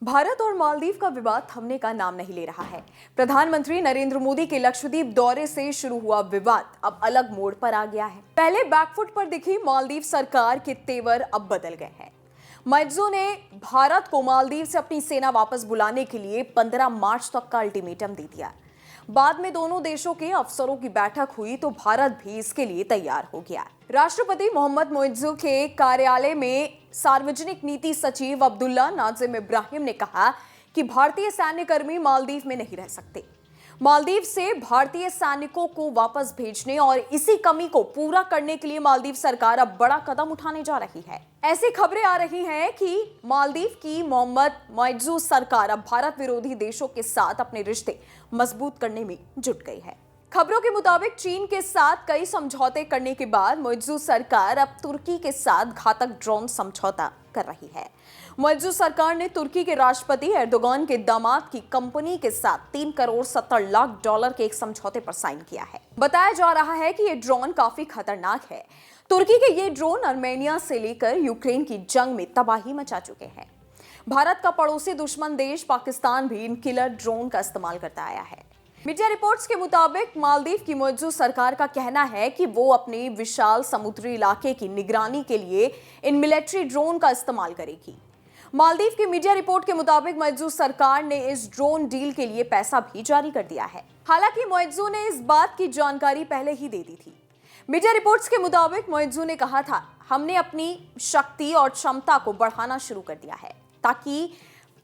भारत और मालदीव का विवाद थमने का नाम नहीं ले रहा है। प्रधानमंत्री नरेंद्र मोदी के लक्षद्वीप दौरे से शुरू हुआ विवाद अब अलग मोड़ पर आ गया है। पहले बैकफुट पर दिखी मालदीव सरकार के तेवर अब बदल गए हैं। मैक्जो ने भारत को मालदीव से अपनी सेना वापस बुलाने के लिए 15 मार्च तक का अल्टीमेटम दे दिया। बाद में दोनों देशों के अफसरों की बैठक हुई तो भारत भी इसके लिए तैयार हो गया। राष्ट्रपति मोहम्मद मोइज्जू के कार्यालय में सार्वजनिक नीति सचिव अब्दुल्ला नाजिम इब्राहिम ने कहा कि भारतीय सैन्यकर्मी मालदीव में नहीं रह सकते। मालदीव से भारतीय सैनिकों को वापस भेजने और इसी कमी को पूरा करने के लिए मालदीव सरकार अब बड़ा कदम उठाने जा रही है। ऐसी खबरें आ रही हैं कि मालदीव की मोहम्मद मोइज्जू सरकार अब भारत विरोधी देशों के साथ अपने रिश्ते मजबूत करने में जुट गई है। खबरों के मुताबिक चीन के साथ कई समझौते करने के बाद मोइज्जू सरकार अब तुर्की के साथ घातक ड्रोन समझौता कर रही है। मोइज्जू सरकार ने तुर्की के राष्ट्रपति एर्दोगान के दामाद की कंपनी के साथ 3 करोड़ 70 लाख डॉलर के एक समझौते पर साइन किया है। बताया जा रहा है कि ये ड्रोन काफी खतरनाक है। तुर्की के ये ड्रोन आर्मेनिया से लेकर यूक्रेन की जंग में तबाही मचा चुके हैं। भारत का पड़ोसी दुश्मन देश पाकिस्तान भी इन किलर ड्रोन का इस्तेमाल करता आया है। मीडिया रिपोर्ट्स के मुताबिक मालदीव की मोइज्जू सरकार का कहना है कि वो अपने विशाल समुद्री इलाके की निगरानी के लिए इन मिलिट्री ड्रोन का इस्तेमाल करेगी। मालदीव की मीडिया रिपोर्ट के मुताबिक मोइज्जू सरकार ने इस ड्रोन डील के लिए पैसा भी जारी कर दिया है। हालांकि मोइज्जू ने इस बात की जानकारी पहले ही दे दी थी। मीडिया रिपोर्ट्स के मुताबिक मोइज्जू ने कहा था, हमने अपनी शक्ति और क्षमता को बढ़ाना शुरू कर दिया है ताकि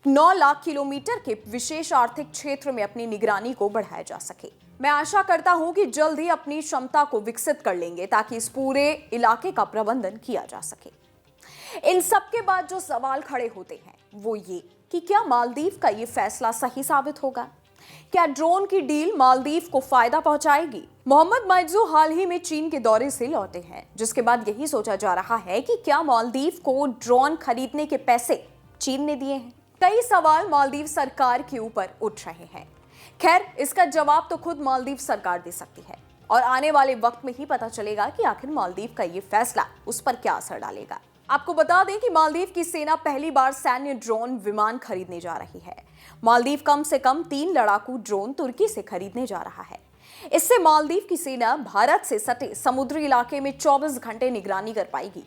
9 लाख किलोमीटर के विशेष आर्थिक क्षेत्र में अपनी निगरानी को बढ़ाया जा सके। मैं आशा करता हूं कि जल्द ही अपनी क्षमता को विकसित कर लेंगे ताकि इस पूरे इलाके का प्रबंधन किया जा सके। इन सब के बाद जो सवाल खड़े होते हैं वो ये कि क्या मालदीव का ये फैसला सही साबित होगा? क्या ड्रोन की डील मालदीव को फायदा पहुंचाएगी? मोहम्मद मोइज्जू हाल ही में चीन के दौरे से लौटे हैं, जिसके बाद यही सोचा जा रहा है कि क्या मालदीव को ड्रोन खरीदने के पैसे चीन ने दिए हैं। कई सवाल मालदीव सरकार के ऊपर उठ रहे हैं। खैर, इसका जवाब तो खुद मालदीव सरकार दे सकती है और आने वाले वक्त में ही पता चलेगा कि आखिर मालदीव का ये फैसला उस पर क्या असर डालेगा। आपको बता दें कि मालदीव की सेना पहली बार सैन्य ड्रोन विमान खरीदने जा रही है। मालदीव कम से कम 3 लड़ाकू ड्रोन तुर्की से खरीदने जा रहा है। इससे मालदीव की सेना भारत से सटे समुद्री इलाके में 24 घंटे निगरानी कर पाएगी।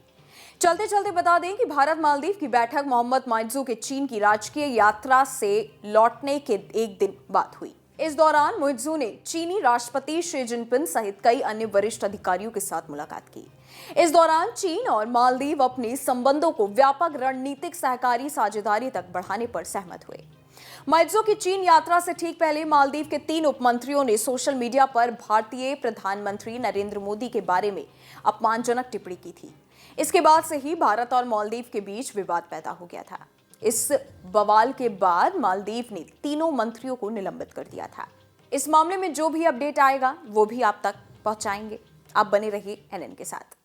चलते चलते बता दें कि भारत मालदीव की बैठक मोहम्मद मोइज्जू के चीन की राजकीय यात्रा से लौटने के एक दिन बाद हुई। इस दौरान मोइज्जू ने चीनी राष्ट्रपति शी जिनपिंग सहित कई अन्य वरिष्ठ अधिकारियों के साथ मुलाकात की। इस दौरान चीन और मालदीव अपने संबंधों को व्यापक रणनीतिक सहकारी साझेदारी तक बढ़ाने पर सहमत हुए। मोइज्जू की चीन यात्रा से ठीक पहले मालदीव के 3 उपमंत्रियों ने सोशल मीडिया पर भारतीय प्रधानमंत्री नरेंद्र मोदी के बारे में अपमानजनक टिप्पणी की थी। इसके बाद से ही भारत और मालदीव के बीच विवाद पैदा हो गया था। इस बवाल के बाद मालदीव ने तीनों मंत्रियों को निलंबित कर दिया था। इस मामले में जो भी अपडेट आएगा वो भी आप तक पहुंचाएंगे। आप बने रहिए एनएन के साथ।